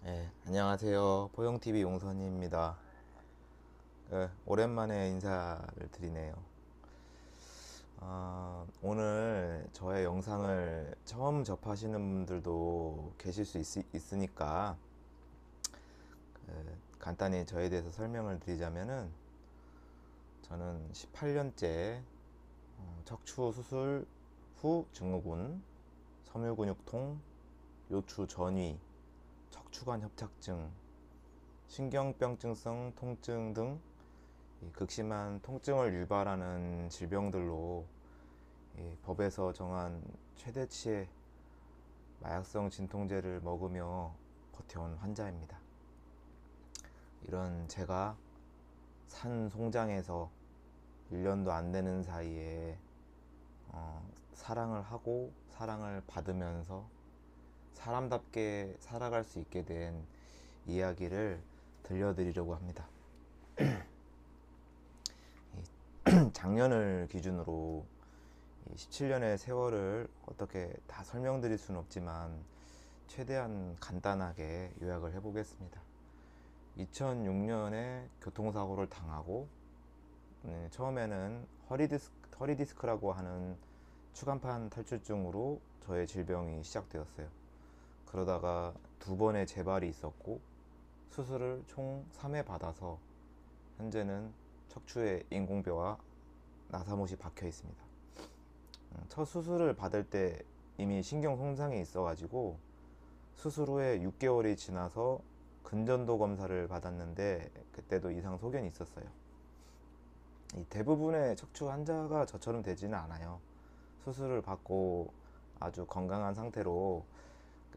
네, 안녕하세요. 포용TV 용선입니다. 오랜만에 인사를 드리네요. 오늘 저의 영상을 처음 접하시는 분들도 계실 수 있으니까 간단히 저에 대해서 설명을 드리자면은, 저는 18년째 척추 수술 후 증후군, 섬유근육통, 요추 전이, 척추관 협착증, 신경병증성 통증 등 이 극심한 통증을 유발하는 질병들로 이 법에서 정한 최대치의 마약성 진통제를 먹으며 버텨온 환자입니다. 이런 제가 산 송장에서 1년도 안 되는 사이에 사랑을 하고 사랑을 받으면서 사람답게 살아갈 수 있게 된 이야기를 들려드리려고 합니다. 작년을 기준으로 17년의 세월을 어떻게 다 설명드릴 수는 없지만 최대한 간단하게 요약을 해보겠습니다. 2006년에 교통사고를 당하고, 처음에는 허리디스크라고 하는 추간판 탈출증으로 저의 질병이 시작되었어요. 그러다가 두 번의 재발이 있었고 수술을 총 3회 받아서 현재는 척추에 인공뼈와 나사못이 박혀 있습니다. 첫 수술을 받을 때 이미 신경 손상이 있어가지고 수술 후에 6개월이 지나서 근전도 검사를 받았는데 그때도 이상 소견이 있었어요. 이 대부분의 척추 환자가 저처럼 되지는 않아요. 수술을 받고 아주 건강한 상태로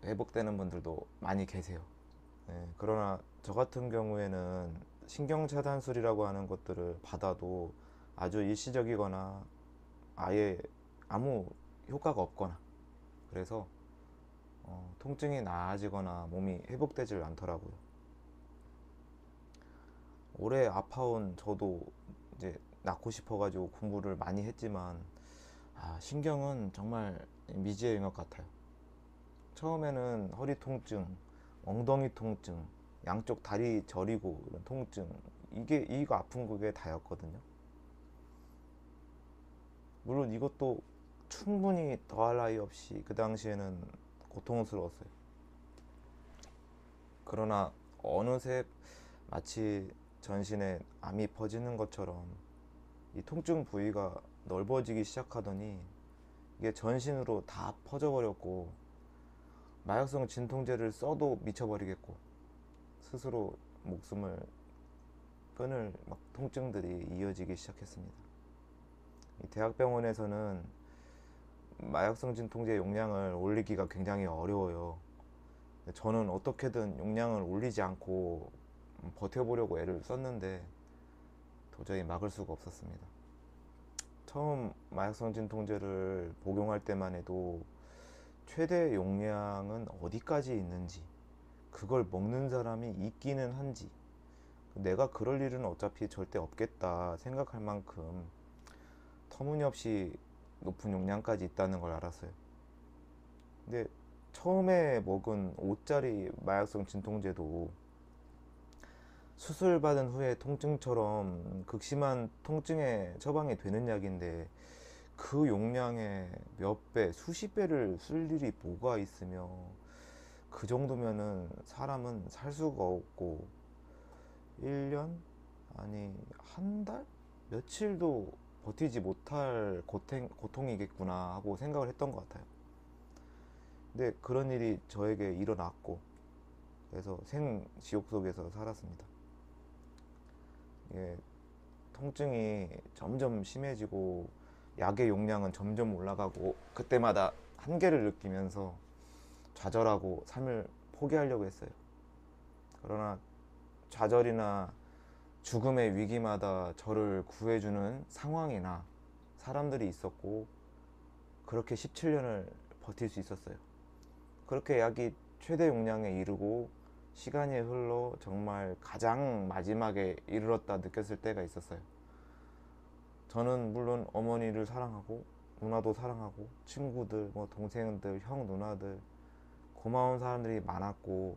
회복되는 분들도 많이 계세요. 그러나 저 같은 경우에는 신경차단술이라고 하는 것들을 받아도 아주 일시적이거나 아예 아무 효과가 없거나, 그래서 통증이 나아지거나 몸이 회복되질 않더라고요. 오래 아파온 저도 이제 낫고 싶어가지고 공부를 많이 했지만, 신경은 정말 미지의 영역 같아요. 처음에는 허리 통증, 엉덩이 통증, 양쪽 다리 저리고 이런 통증, 이거 아픈 그게 다였거든요. 물론 이것도 충분히 더할 나위 없이 그 당시에는 고통스러웠어요. 그러나 어느새 마치 전신에 암이 퍼지는 것처럼 이 통증 부위가 넓어지기 시작하더니 이게 전신으로 다 퍼져버렸고, 마약성 진통제를 써도 미쳐버리겠고 스스로 목숨을 끊을 통증들이 이어지기 시작했습니다. 이 대학병원에서는 마약성 진통제 용량을 올리기가 굉장히 어려워요. 저는 어떻게든 용량을 올리지 않고 버텨보려고 애를 썼는데 도저히 막을 수가 없었습니다. 처음 마약성 진통제를 복용할 때만 해도 최대 용량은 어디까지 있는지, 그걸 먹는 사람이 있기는 한지, 내가 그럴 일은 어차피 절대 없겠다 생각할 만큼 터무니없이 높은 용량까지 있다는 걸 알았어요. 근데 처음에 먹은 5짜리 마약성 진통제도 수술 받은 후에 통증처럼 극심한 통증에 처방이 되는 약인데 그 용량의 몇 배, 수십 배를 쓸 일이 뭐가 있으며, 그 정도면은 사람은 살 수가 없고 1년? 아니 한 달? 며칠도 버티지 못할 고통이겠구나 하고 생각을 했던 것 같아요. 근데 그런 일이 저에게 일어났고, 그래서 생지옥 속에서 살았습니다. 예, 통증이 점점 심해지고 약의 용량은 점점 올라가고 그때마다 한계를 느끼면서 좌절하고 삶을 포기하려고 했어요. 그러나 좌절이나 죽음의 위기마다 저를 구해주는 상황이나 사람들이 있었고, 그렇게 17년을 버틸 수 있었어요. 그렇게 약이 최대 용량에 이르고 시간이 흘러 정말 가장 마지막에 이르렀다 느꼈을 때가 있었어요. 저는 물론 어머니를 사랑하고 누나도 사랑하고 친구들, 동생들, 형, 누나들, 고마운 사람들이 많았고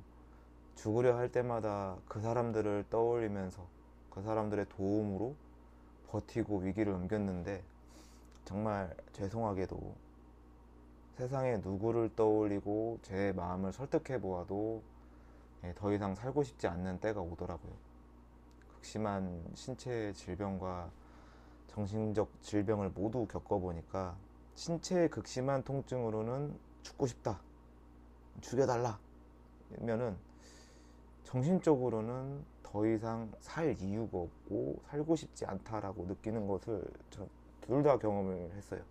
죽으려 할 때마다 그 사람들을 떠올리면서 그 사람들의 도움으로 버티고 위기를 넘겼는데, 정말 죄송하게도 세상에 누구를 떠올리고 제 마음을 설득해 보아도 더 이상 살고 싶지 않는 때가 오더라고요. 극심한 신체 질병과 정신적 질병을 모두 겪어보니까, 신체의 극심한 통증으로는 죽고 싶다, 죽여달라 면은, 정신적으로는 더 이상 살 이유가 없고 살고 싶지 않다라고 느끼는 것을 둘 다 경험을 했어요.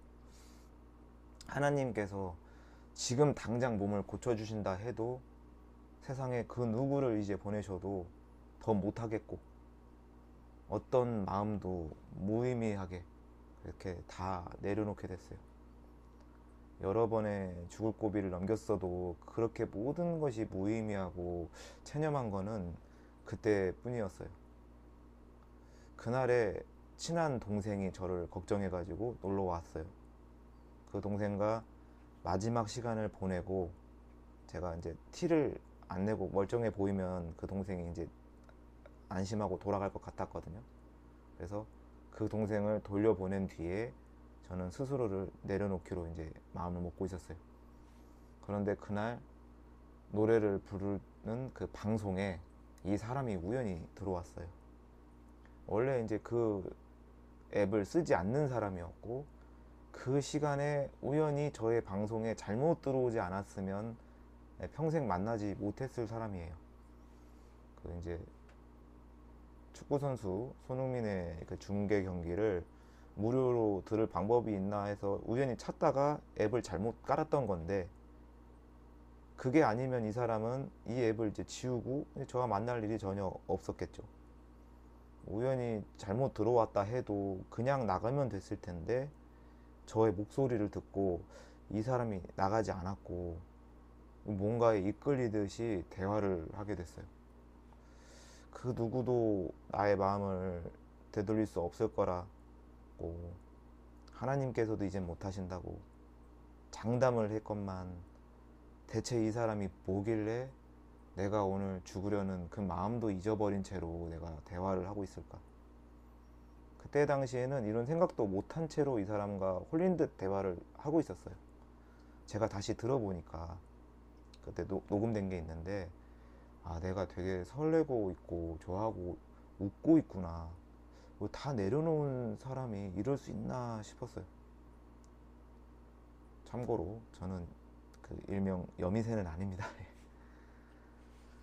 하나님께서 지금 당장 몸을 고쳐주신다 해도 세상에 그 누구를 이제 보내셔도 더 못하겠고, 어떤 마음도 무의미하게 이렇게 다 내려놓게 됐어요. 여러 번의 죽을 고비를 넘겼어도 그렇게 모든 것이 무의미하고 체념한 거는 그때뿐이었어요. 그날에 친한 동생이 저를 걱정해가지고 놀러 왔어요. 그 동생과 마지막 시간을 보내고, 제가 이제 티를 안 내고 멀쩡해 보이면 그 동생이 이제 안심하고 돌아갈 것 같았거든요. 그래서 그 동생을 돌려보낸 뒤에 저는 스스로를 내려놓기로 이제 마음을 먹고 있었어요. 그런데 그날 노래를 부르는 그 방송에 이 사람이 우연히 들어왔어요. 원래 이제 그 앱을 쓰지 않는 사람이었고, 그 시간에 우연히 저의 방송에 잘못 들어오지 않았으면 평생 만나지 못했을 사람이에요. 그 이제 축구 선수 손흥민의 그 중계 경기를 무료로 들을 방법이 있나 해서 우연히 찾다가 앱을 잘못 깔았던 건데, 그게 아니면 이 사람은 이 앱을 이제 지우고 저와 만날 일이 전혀 없었겠죠. 우연히 잘못 들어왔다 해도 그냥 나가면 됐을 텐데, 저의 목소리를 듣고 이 사람이 나가지 않았고 뭔가에 이끌리듯이 대화를 하게 됐어요. 그 누구도 나의 마음을 되돌릴 수 없을 거라고, 하나님께서도 이젠 못하신다고 장담을 했건만, 대체 이 사람이 뭐길래 내가 오늘 죽으려는 그 마음도 잊어버린 채로 내가 대화를 하고 있을까. 그때 당시에는 이런 생각도 못한 채로 이 사람과 홀린 듯 대화를 하고 있었어요. 제가 다시 들어보니까 그때 녹음된 게 있는데, 아, 내가 되게 설레고 있고 좋아하고 웃고 있구나, 뭐 다 내려놓은 사람이 이럴 수 있나 싶었어요. 참고로 저는 그 일명 여미새는 아닙니다.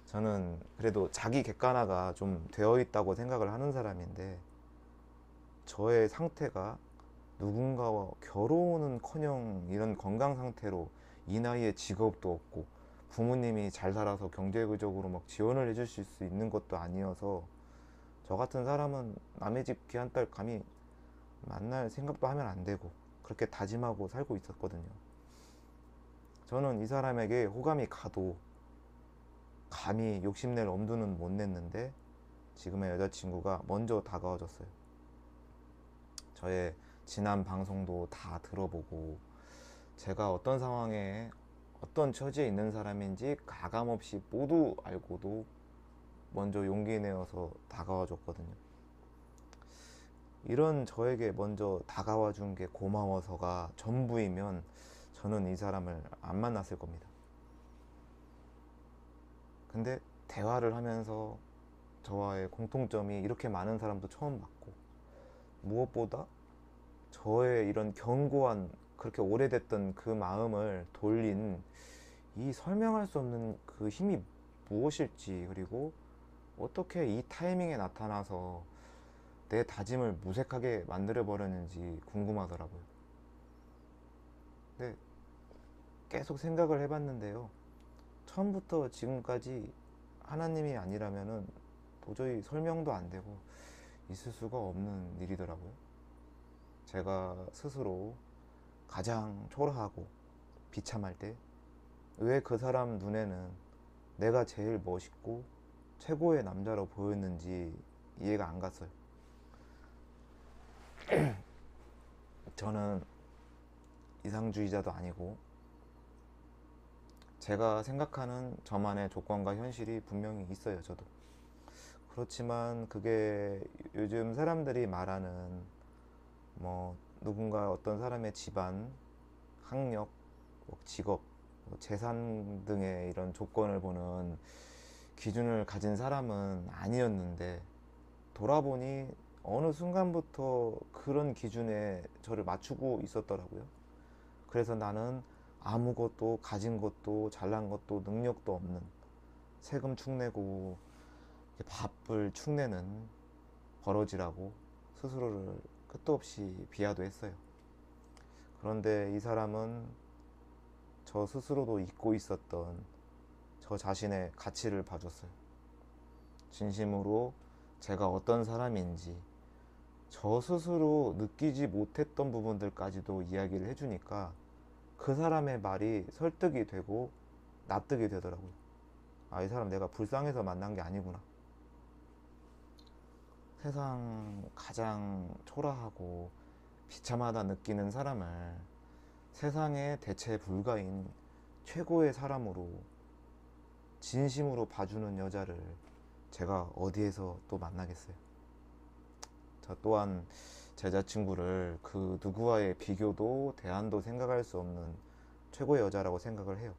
저는 그래도 자기 객관화가 좀 되어 있다고 생각을 하는 사람인데, 저의 상태가 누군가와 결혼은커녕 이런 건강 상태로 이 나이에 직업도 없고 부모님이 잘 살아서 경제적으로 막 지원을 해줄 수 있는 것도 아니어서, 저 같은 사람은 남의 집 귀한 딸 감히 만날 생각도 하면 안 되고 그렇게 다짐하고 살고 있었거든요. 저는 이 사람에게 호감이 가도 감히 욕심낼 엄두는 못 냈는데, 지금의 여자친구가 먼저 다가와줬어요. 저의 지난 방송도 다 들어보고 제가 어떤 상황에 어떤 처지에 있는 사람인지 가감없이 모두 알고도 먼저 용기 내어서 다가와 줬거든요. 이런 저에게 먼저 다가와 준 게 고마워서가 전부이면 저는 이 사람을 안 만났을 겁니다. 근데 대화를 하면서 저와의 공통점이 이렇게 많은 사람도 처음 봤고, 무엇보다 저의 이런 견고한, 그렇게 오래됐던 그 마음을 돌린 이 설명할 수 없는 그 힘이 무엇일지, 그리고 어떻게 이 타이밍에 나타나서 내 다짐을 무색하게 만들어 버렸는지 궁금하더라고요. 근데 계속 생각을 해봤는데요, 처음부터 지금까지 하나님이 아니라면은 도저히 설명도 안 되고 있을 수가 없는 일이더라고요. 제가 스스로 가장 초라하고 비참할 때 왜 그 사람 눈에는 내가 제일 멋있고 최고의 남자로 보였는지 이해가 안 갔어요. 저는 이상주의자도 아니고 제가 생각하는 저만의 조건과 현실이 분명히 있어요, 저도. 그렇지만 그게 요즘 사람들이 말하는 뭐 누군가 어떤 사람의 집안, 학력, 뭐 직업, 뭐 재산 등의 이런 조건을 보는 기준을 가진 사람은 아니었는데 돌아보니 어느 순간부터 그런 기준에 저를 맞추고 있었더라고요. 그래서 나는 아무것도 가진 것도 잘난 것도 능력도 없는 세금 축내고 밥을 축내는 버러지라고 스스로를 끝도 없이 비하도 했어요. 그런데 이 사람은 저 스스로도 잊고 있었던 저 자신의 가치를 봐줬어요. 진심으로 제가 어떤 사람인지 저 스스로 느끼지 못했던 부분들까지도 이야기를 해주니까 그 사람의 말이 설득이 되고 납득이 되더라고요. 아, 이 사람 내가 불쌍해서 만난 게 아니구나. 세상 가장 초라하고 비참하다 느끼는 사람을 세상에 대체 불가인 최고의 사람으로 진심으로 봐주는 여자를 제가 어디에서 또 만나겠어요. 저 또한 제 여자친구를 그 누구와의 비교도 대안도 생각할 수 없는 최고의 여자라고 생각을 해요.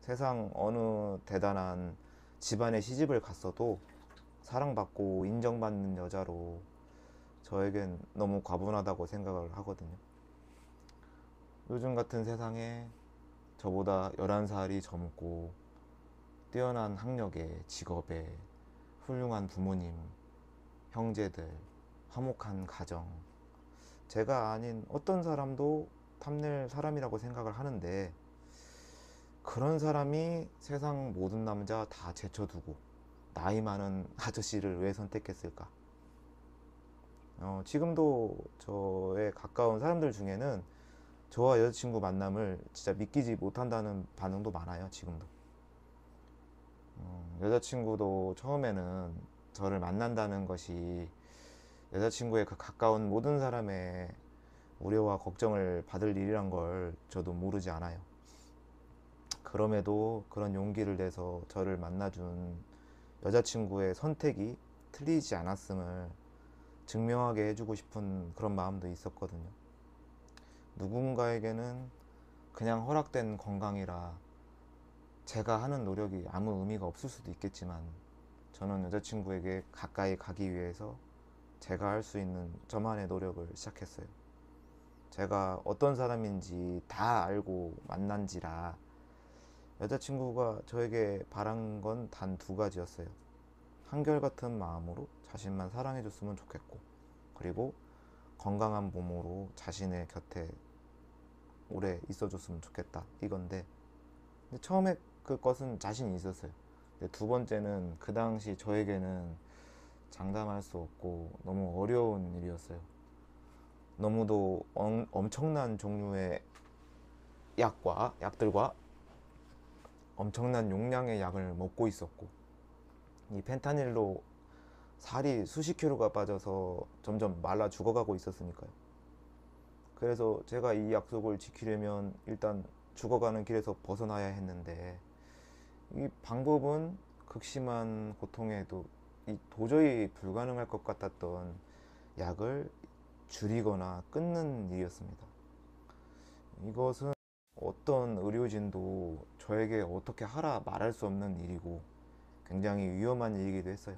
세상 어느 대단한 집안에 시집을 갔어도 사랑받고 인정받는 여자로 저에겐 너무 과분하다고 생각을 하거든요. 요즘 같은 세상에 저보다 11살이 젊고 뛰어난 학력에 직업에 훌륭한 부모님, 형제들, 화목한 가정, 제가 아닌 어떤 사람도 탐낼 사람이라고 생각을 하는데 그런 사람이 세상 모든 남자 다 제쳐두고 나이 많은 아저씨를 왜 선택했을까? 지금도 저의 가까운 사람들 중에는 저와 여자친구 만남을 진짜 믿기지 못한다는 반응도 많아요, 지금도. 여자친구도 처음에는 저를 만난다는 것이 여자친구의 그 가까운 모든 사람의 우려와 걱정을 받을 일이란 걸 저도 모르지 않아요. 그럼에도 그런 용기를 내서 저를 만나준 여자친구의 선택이 틀리지 않았음을 증명하게 해주고 싶은 그런 마음도 있었거든요. 누군가에게는 그냥 허락된 건강이라 제가 하는 노력이 아무 의미가 없을 수도 있겠지만 저는 여자친구에게 가까이 가기 위해서 제가 할 수 있는 저만의 노력을 시작했어요. 제가 어떤 사람인지 다 알고 만난지라 여자친구가 저에게 바란 건 단 두 가지였어요. 한결같은 마음으로 자신만 사랑해줬으면 좋겠고, 그리고 건강한 몸으로 자신의 곁에 오래 있어줬으면 좋겠다, 이건데, 근데 처음에 그것은 자신이 있었어요. 근데 두 번째는 그 당시 저에게는 장담할 수 없고 너무 어려운 일이었어요. 너무도 엄청난 종류의 약들과 엄청난 용량의 약을 먹고 있었고, 이 펜타닐로 살이 수십 킬로가 빠져서 점점 말라 죽어가고 있었으니까요. 그래서 제가 이 약속을 지키려면 일단 죽어가는 길에서 벗어나야 했는데, 이 방법은 극심한 고통에도 도저히 불가능할 것 같았던 약을 줄이거나 끊는 일이었습니다. 이것은 어떤 의료진도 저에게 어떻게 하라 말할 수 없는 일이고 굉장히 위험한 일이기도 했어요.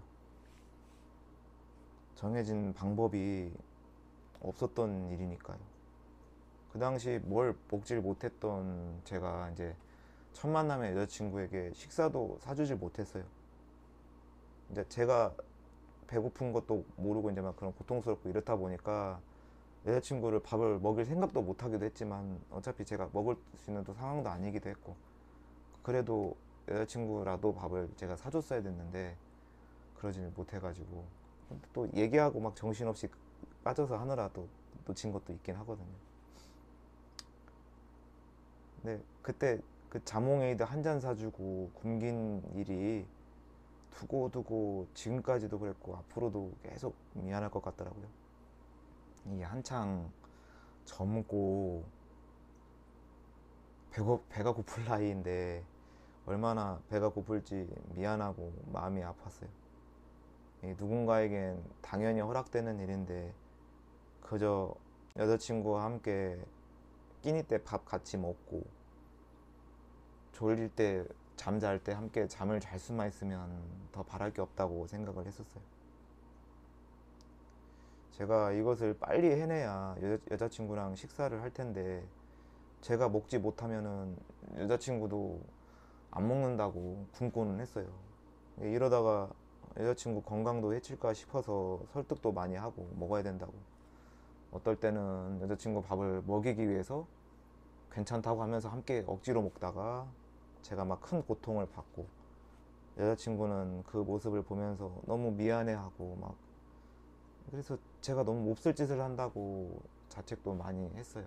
정해진 방법이 없었던 일이니까요. 그 당시 뭘 먹질 못했던 제가 이제 첫 만남의 여자친구에게 식사도 사주질 못했어요. 이제 제가 배고픈 것도 모르고 이제 막 그런 고통스럽고 이렇다 보니까 여자친구를 밥을 먹일 생각도 못 하기도 했지만 어차피 제가 먹을 수 있는 또 상황도 아니기도 했고 그래도 여자친구라도 밥을 제가 사줬어야 됐는데 그러질 못해가지고 또 얘기하고 막 정신없이 빠져서 하느라 또 놓친 것도 있긴 하거든요. 근데 그때 그 자몽에이드 한 잔 사주고 굶긴 일이 두고두고 지금까지도 그랬고 앞으로도 계속 미안할 것 같더라고요. 이 한창 젊고 배가 고플 나이인데 얼마나 배가 고플지 미안하고 마음이 아팠어요. 누군가에겐 당연히 허락되는 일인데 그저 여자친구와 함께 끼니 때 밥 같이 먹고 졸릴 때 잠잘 때 함께 잠을 잘 수만 있으면 더 바랄 게 없다고 생각을 했었어요. 제가 이것을 빨리 해내야 여자친구랑 식사를 할 텐데 제가 먹지 못하면은 여자친구도 안 먹는다고 굶고는 했어요. 이러다가 여자친구 건강도 해칠까 싶어서 설득도 많이 하고 먹어야 된다고. 어떨 때는 여자친구 밥을 먹이기 위해서 괜찮다고 하면서 함께 억지로 먹다가 제가 막 큰 고통을 받고 여자친구는 그 모습을 보면서 너무 미안해하고 막 그래서 제가 너무 몹쓸 짓을 한다고 자책도 많이 했어요.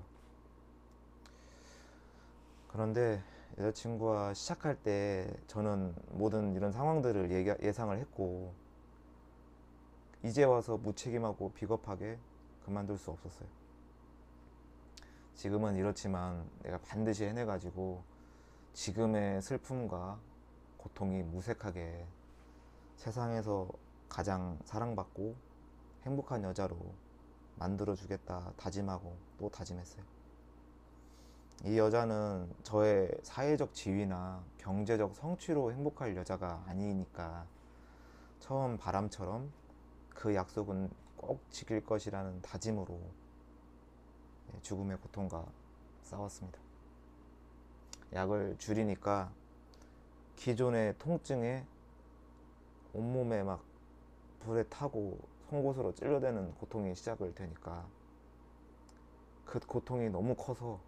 그런데 여자친구와 시작할 때 저는 모든 이런 상황들을 예상을 했고 이제 와서 무책임하고 비겁하게 그만둘 수 없었어요. 지금은 이렇지만 내가 반드시 해내가지고 지금의 슬픔과 고통이 무색하게 세상에서 가장 사랑받고 행복한 여자로 만들어주겠다 다짐하고 또 다짐했어요. 이 여자는 저의 사회적 지위나 경제적 성취로 행복할 여자가 아니니까 처음 바람처럼 그 약속은 꼭 지킬 것이라는 다짐으로 죽음의 고통과 싸웠습니다. 약을 줄이니까 기존의 통증에 온몸에 막 불에 타고 송곳으로 찔러대는 고통이 시작을 되니까 그 고통이 너무 커서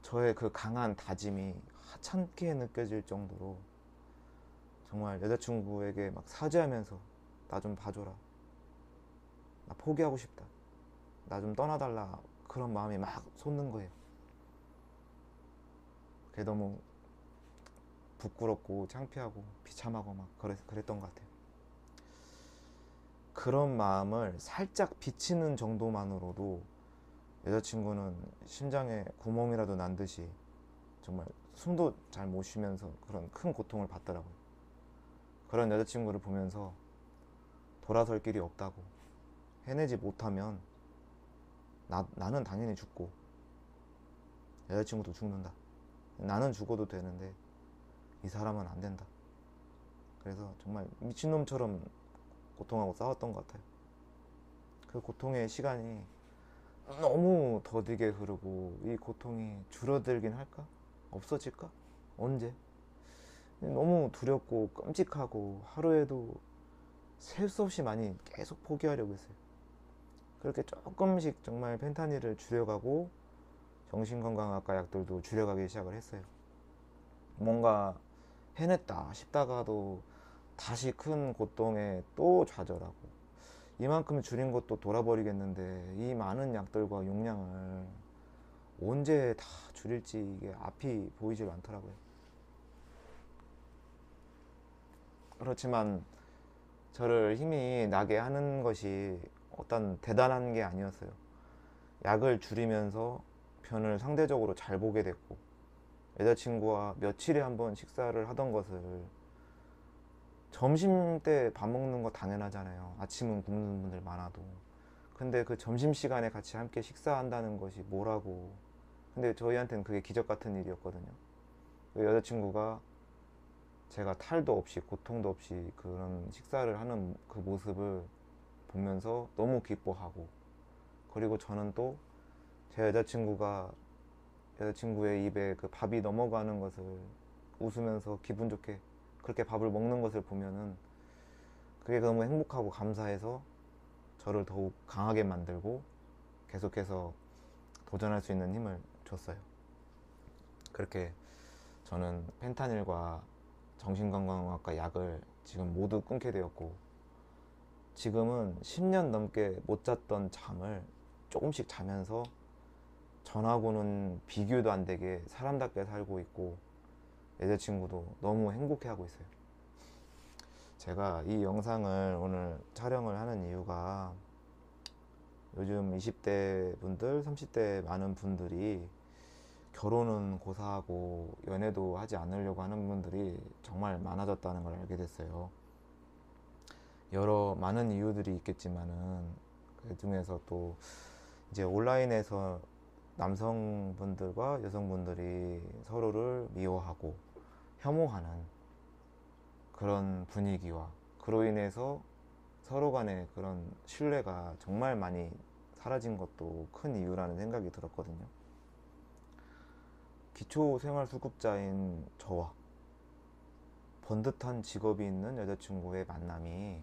저의 그 강한 다짐이 하찮게 느껴질 정도로 정말 여자친구에게 막 사죄하면서 나 좀 봐줘라, 나 포기하고 싶다, 나 좀 떠나달라, 그런 마음이 막 솟는 거예요. 그게 너무 부끄럽고 창피하고 비참하고 막 그랬던 것 같아요. 그런 마음을 살짝 비치는 정도만으로도 여자친구는 심장에 구멍이라도 난 듯이 정말 숨도 잘 못 쉬면서 그런 큰 고통을 받더라고요. 그런 여자친구를 보면서 돌아설 길이 없다고, 해내지 못하면 나는 당연히 죽고 여자친구도 죽는다, 나는 죽어도 되는데 이 사람은 안 된다. 그래서 정말 미친놈처럼 고통하고 싸웠던 것 같아요. 그 고통의 시간이 너무 더디게 흐르고 이 고통이 줄어들긴 할까? 없어질까? 언제? 너무 두렵고 끔찍하고 하루에도 셀 수 없이 많이 계속 포기하려고 했어요. 그렇게 조금씩 정말 펜타닐을 줄여가고 정신건강학과 약들도 줄여가기 시작을 했어요. 뭔가 해냈다 싶다가도 다시 큰 고통에 또 좌절하고 이만큼 줄인 것도 돌아버리겠는데 이 많은 약들과 용량을 언제 다 줄일지 이게 앞이 보이질 않더라고요. 그렇지만 저를 힘이 나게 하는 것이 어떤 대단한 게 아니었어요. 약을 줄이면서 편을 상대적으로 잘 보게 됐고 여자친구와 며칠에 한 번 식사를 하던 것을 점심 때 밥 먹는 거 당연하잖아요. 아침은 굶는 분들 많아도. 근데 그 점심시간에 같이 함께 식사한다는 것이 뭐라고. 근데 저희한테는 그게 기적 같은 일이었거든요. 그 여자친구가 제가 탈도 없이 고통도 없이 그런 식사를 하는 그 모습을 보면서 너무 기뻐하고, 그리고 저는 또 제 여자친구의 입에 그 밥이 넘어가는 것을 웃으면서 기분 좋게 그렇게 밥을 먹는 것을 보면은 그게 너무 행복하고 감사해서 저를 더욱 강하게 만들고 계속해서 도전할 수 있는 힘을 줬어요. 그렇게 저는 펜타닐과 정신건강학과 약을 지금 모두 끊게 되었고, 지금은 10년 넘게 못 잤던 잠을 조금씩 자면서 전하고는 비교도 안 되게 사람답게 살고 있고 여자친구도 너무 행복해하고 있어요. 제가 이 영상을 오늘 촬영을 하는 이유가 요즘 20대 분들, 30대 많은 분들이 결혼은 고사하고 연애도 하지 않으려고 하는 분들이 정말 많아졌다는 걸 알게 됐어요. 여러 많은 이유들이 있겠지만은 그 중에서 또 이제 온라인에서 남성분들과 여성분들이 서로를 미워하고 혐오하는 그런 분위기와 그로 인해서 서로 간의 그런 신뢰가 정말 많이 사라진 것도 큰 이유라는 생각이 들었거든요. 기초생활수급자인 저와 번듯한 직업이 있는 여자친구의 만남이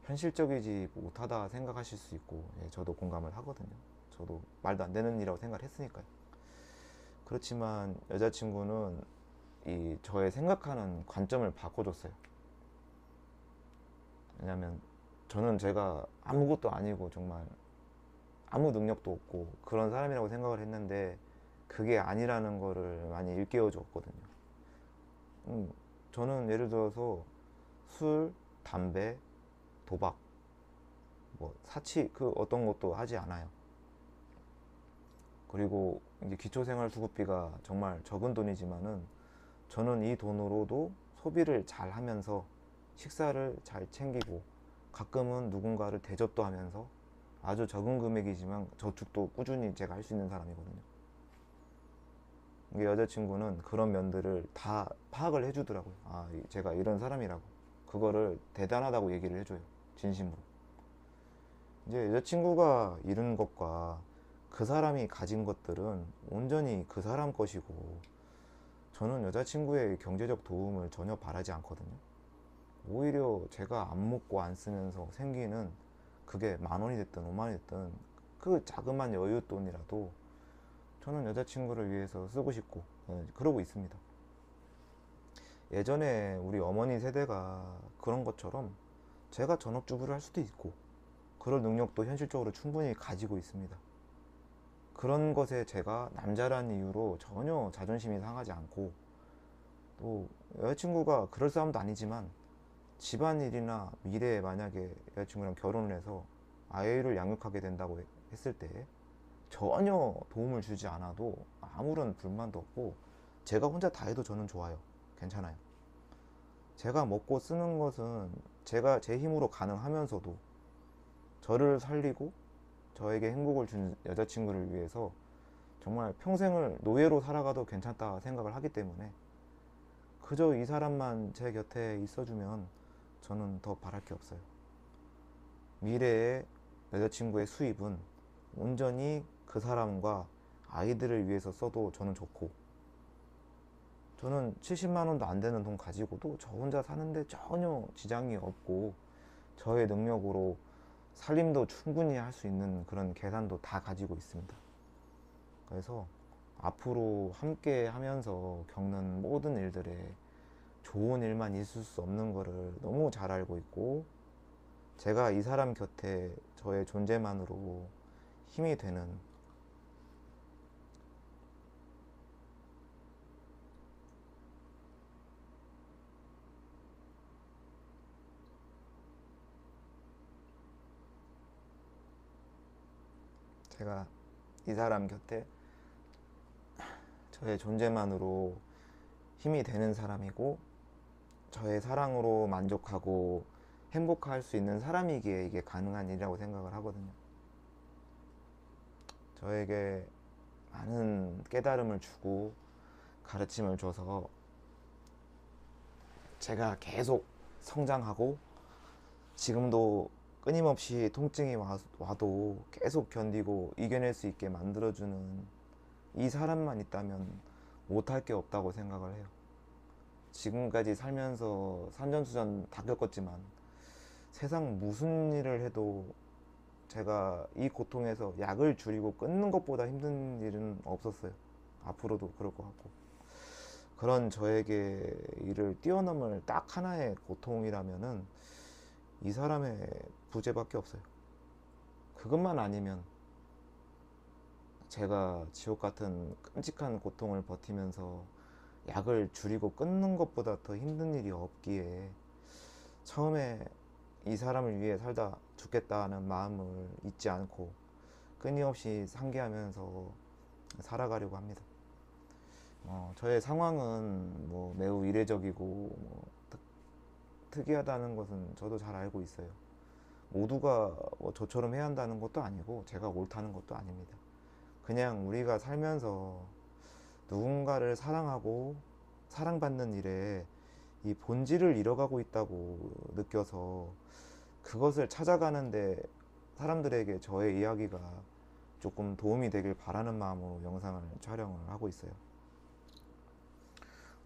현실적이지 못하다 생각하실 수 있고, 예, 저도 공감을 하거든요. 저도 말도 안 되는 일이라고 생각을 했으니까요. 그렇지만 여자친구는 이 저의 생각하는 관점을 바꿔줬어요. 왜냐면 저는 제가 아무것도 아니고 정말 아무 능력도 없고 그런 사람이라고 생각을 했는데 그게 아니라는 거를 많이 일깨워 줬거든요. 저는 예를 들어서 술, 담배, 도박, 뭐 사치 그 어떤 것도 하지 않아요. 그리고 이제 기초생활수급비가 정말 적은 돈이지만은 저는 이 돈으로도 소비를 잘 하면서 식사를 잘 챙기고 가끔은 누군가를 대접도 하면서 아주 적은 금액이지만 저축도 꾸준히 제가 할 수 있는 사람이거든요. 이게 여자친구는 그런 면들을 다 파악을 해주더라고요. 아, 제가 이런 사람이라고. 그거를 대단하다고 얘기를 해줘요. 진심으로. 이제 여자친구가 잃은 것과 그 사람이 가진 것들은 온전히 그 사람 것이고 저는 여자친구의 경제적 도움을 전혀 바라지 않거든요. 오히려 제가 안 먹고 안 쓰면서 생기는 그게 10,000원이 됐든 50,000원이 됐든 그 자그만 여윳돈이라도 저는 여자친구를 위해서 쓰고 싶고 그러고 있습니다. 예전에 우리 어머니 세대가 그런 것처럼 제가 전업주부를 할 수도 있고 그럴 능력도 현실적으로 충분히 가지고 있습니다. 그런 것에 제가 남자라는 이유로 전혀 자존심이 상하지 않고 또 여자친구가 그럴 사람도 아니지만 집안일이나 미래에 만약에 여자친구랑 결혼을 해서 아이를 양육하게 된다고 했을 때 전혀 도움을 주지 않아도 아무런 불만도 없고 제가 혼자 다 해도 저는 좋아요. 괜찮아요. 제가 먹고 쓰는 것은 제가 제 힘으로 가능하면서도 저를 살리고 저에게 행복을 준 여자친구를 위해서 정말 평생을 노예로 살아가도 괜찮다 생각을 하기 때문에 그저 이 사람만 제 곁에 있어주면 저는 더 바랄 게 없어요. 미래의 여자친구의 수입은 온전히 그 사람과 아이들을 위해서 써도 저는 좋고 저는 70만 원도 안 되는 돈 가지고도 저 혼자 사는데 전혀 지장이 없고 저의 능력으로 살림도 충분히 할 수 있는 그런 계산도 다 가지고 있습니다. 그래서 앞으로 함께 하면서 겪는 모든 일들에 좋은 일만 있을 수 없는 거를 너무 잘 알고 있고 제가 이 사람 곁에 저의 존재만으로 힘이 되는 제가 이 사람 곁에 저의 존재만으로 힘이 되는 사람이고 저의 사랑으로 만족하고 행복할 수 있는 사람이기에 이게 가능한 일이라고 생각을 하거든요. 저에게 많은 깨달음을 주고 가르침을 줘서 제가 계속 성장하고 지금도 끊임없이 통증이 와도 계속 견디고 이겨낼 수 있게 만들어주는 이 사람만 있다면 못할 게 없다고 생각을 해요. 지금까지 살면서 산전수전 다 겪었지만 세상 무슨 일을 해도 제가 이 고통에서 약을 줄이고 끊는 것보다 힘든 일은 없었어요. 앞으로도 그럴 것 같고 그런 저에게 이를 뛰어넘을 딱 하나의 고통이라면은 이 사람의 부재밖에 없어요. 그것만 아니면 제가 지옥 같은 끔찍한 고통을 버티면서 약을 줄이고 끊는 것보다 더 힘든 일이 없기에 처음에 이 사람을 위해 살다 죽겠다는 마음을 잊지 않고 끊임없이 상기하면서 살아가려고 합니다. 저의 상황은 뭐 매우 이례적이고 뭐 특이하다는 것은 저도 잘 알고 있어요. 모두가 뭐 저처럼 해야 한다는 것도 아니고 제가 옳다는 것도 아닙니다. 그냥 우리가 살면서 누군가를 사랑하고 사랑받는 일에 이 본질을 잃어가고 있다고 느껴서 그것을 찾아가는데 사람들에게 저의 이야기가 조금 도움이 되길 바라는 마음으로 영상을 촬영을 하고 있어요.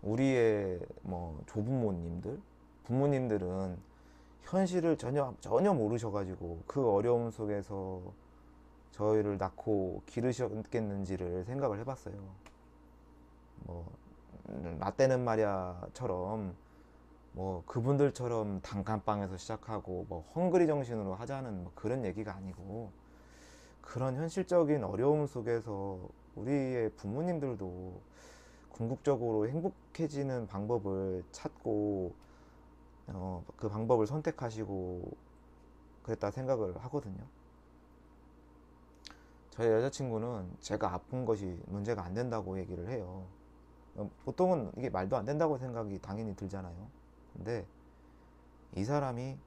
우리의 뭐 조부모님들, 부모님들은 현실을 전혀 모르셔가지고 그 어려움 속에서 저희를 낳고 기르셨겠는지를 생각을 해봤어요. 뭐 라떼는 말야처럼 뭐 그분들처럼 단칸방에서 시작하고 뭐 헝그리 정신으로 하자는 뭐 그런 얘기가 아니고, 그런 현실적인 어려움 속에서 우리의 부모님들도 궁극적으로 행복해지는 방법을 찾고 그 방법을 선택하시고 그랬다 생각을 하거든요. 저희 여자친구는 제가 아픈 것이 문제가 안 된다고 얘기를 해요. 보통은 이게 말도 안 된다고 생각이 당연히 들잖아요. 근데 이 사람이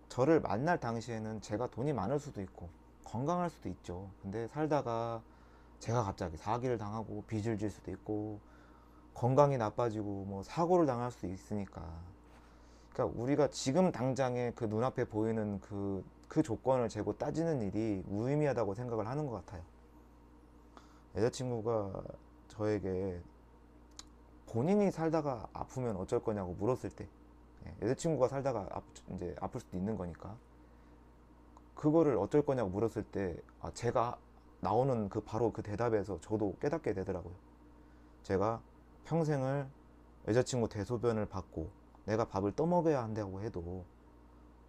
저를 만날 당시에는 제가 돈이 많을 수도 있고 건강할 수도 있죠. 근데 살다가 제가 갑자기 사기를 당하고 빚을 질 수도 있고 건강이 나빠지고 뭐 사고를 당할 수도 있으니까, 그러니까 우리가 지금 당장에 그 눈앞에 보이는 그 조건을 재고 따지는 일이 무의미하다고 생각을 하는 것 같아요. 여자친구가 저에게 본인이 살다가 아프면 어쩔 거냐고 물었을 때, 여자친구가 살다가 이제 아플 수도 있는 거니까 그거를 어쩔 거냐고 물었을 때, 제가 나오는 바로 그 대답에서 저도 깨닫게 되더라고요. 제가 평생을 여자친구 대소변을 받고 내가 밥을 떠먹여야 한다고 해도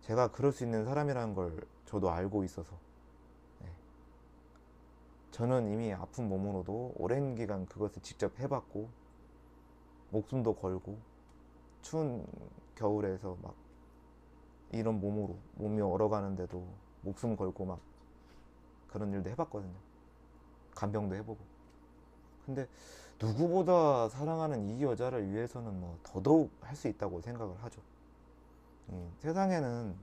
제가 그럴 수 있는 사람이라는 걸 저도 알고 있어서, 저는 이미 아픈 몸으로도 오랜 기간 그것을 직접 해봤고 목숨도 걸고 추운 겨울에서 막 이런 몸으로 몸이 얼어가는데도 목숨 걸고 막 그런 일도 해봤거든요. 간병도 해보고. 근데 누구보다 사랑하는 이 여자를 위해서는 뭐 더더욱 할 수 있다고 생각을 하죠. 세상에는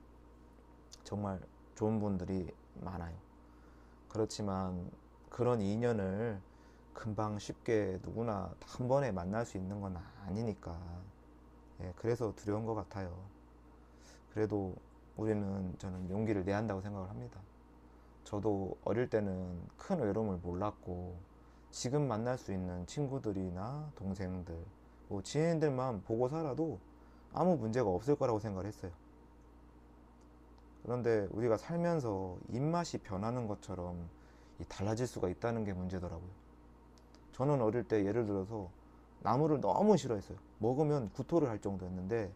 정말 좋은 분들이 많아요. 그렇지만 그런 인연을 금방 쉽게 누구나 한 번에 만날 수 있는 건 아니니까, 그래서 두려운 것 같아요. 그래도 저는 용기를 내야 한다고 생각을 합니다. 저도 어릴 때는 큰 외로움을 몰랐고 지금 만날 수 있는 친구들이나 동생들, 뭐 지인들만 보고 살아도 아무 문제가 없을 거라고 생각을 했어요. 그런데 우리가 살면서 입맛이 변하는 것처럼 달라질 수가 있다는 게 문제더라고요. 저는 어릴 때 예를 들어서 나무를 너무 싫어했어요. 먹으면 구토를 할 정도였는데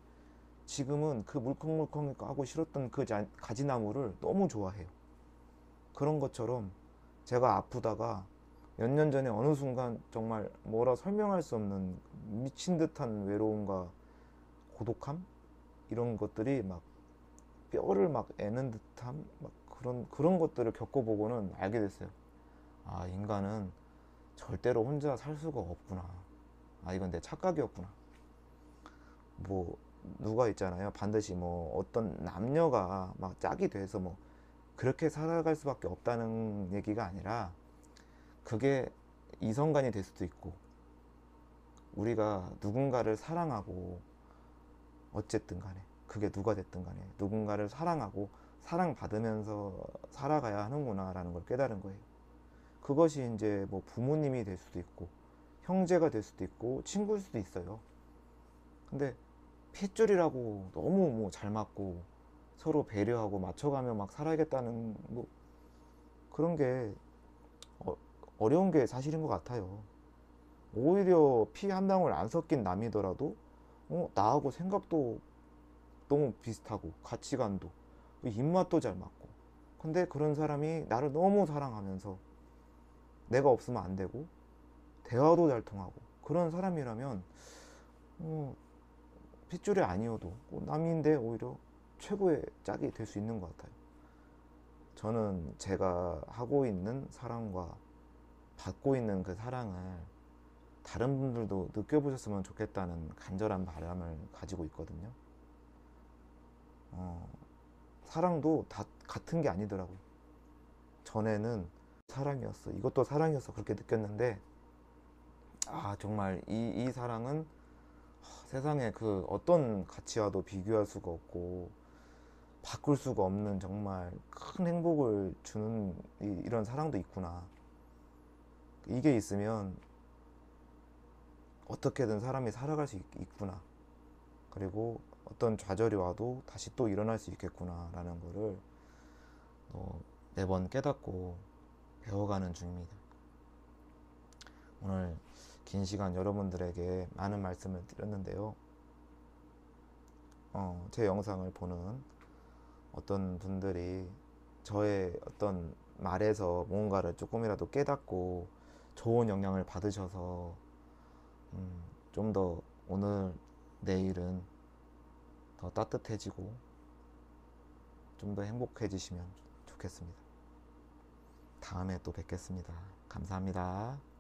지금은 그 물컹물컹하고 싫었던 그 가지나무를 너무 좋아해요. 그런 것처럼 제가 아프다가 몇 년 전에 어느 순간 정말 뭐라 설명할 수 없는 미친 듯한 외로움과 고독함, 이런 것들이 막 뼈를 막 애는 듯한 막 그런 것들을 겪어보고는 알게 됐어요. 아, 인간은 절대로 혼자 살 수가 없구나. 이건 내 착각이었구나. 뭐 누가 있잖아요. 반드시 뭐 어떤 남녀가 막 짝이 돼서 뭐 그렇게 살아갈 수밖에 없다는 얘기가 아니라, 그게 이성간이 될 수도 있고, 우리가 누군가를 사랑하고 어쨌든 간에 그게 누가 됐든 간에 누군가를 사랑하고 사랑받으면서 살아가야 하는구나 라는 걸 깨달은 거예요. 그것이 이제 뭐 부모님이 될 수도 있고 형제가 될 수도 있고 친구일 수도 있어요. 근데 핏줄이라고 너무 뭐 잘 맞고 서로 배려하고 맞춰가며 막 살아야겠다는 뭐 그런 게 어려운 게 사실인 것 같아요. 오히려 피 한 방울 안 섞인 남이더라도 나하고 생각도 너무 비슷하고 가치관도 입맛도 잘 맞고, 근데 그런 사람이 나를 너무 사랑하면서 내가 없으면 안 되고 대화도 잘 통하고 그런 사람이라면 핏줄이 아니어도 남인데 오히려 최고의 짝이 될 수 있는 것 같아요. 저는 제가 하고 있는 사랑과 받고 있는 그 사랑을 다른 분들도 느껴보셨으면 좋겠다는 간절한 바람을 가지고 있거든요. 사랑도 다 같은 게 아니더라고요. 전에는 사랑이었어, 이것도 사랑이었어, 그렇게 느꼈는데, 정말 이 사랑은 세상에 그 어떤 가치와도 비교할 수가 없고 바꿀 수가 없는 정말 큰 행복을 주는 이런 사랑도 있구나. 이게 있으면 어떻게든 사람이 살아갈 수 있구나. 그리고 어떤 좌절이 와도 다시 또 일어날 수 있겠구나 라는 거를 매번 깨닫고 배워가는 중입니다. 오늘 긴 시간 여러분들에게 많은 말씀을 드렸는데요. 제 영상을 보는 어떤 분들이 저의 어떤 말에서 뭔가를 조금이라도 깨닫고 좋은 영향을 받으셔서 좀 더 오늘 내일은 더 따뜻해지고 좀 더 행복해지시면 좋겠습니다. 다음에 또 뵙겠습니다. 감사합니다.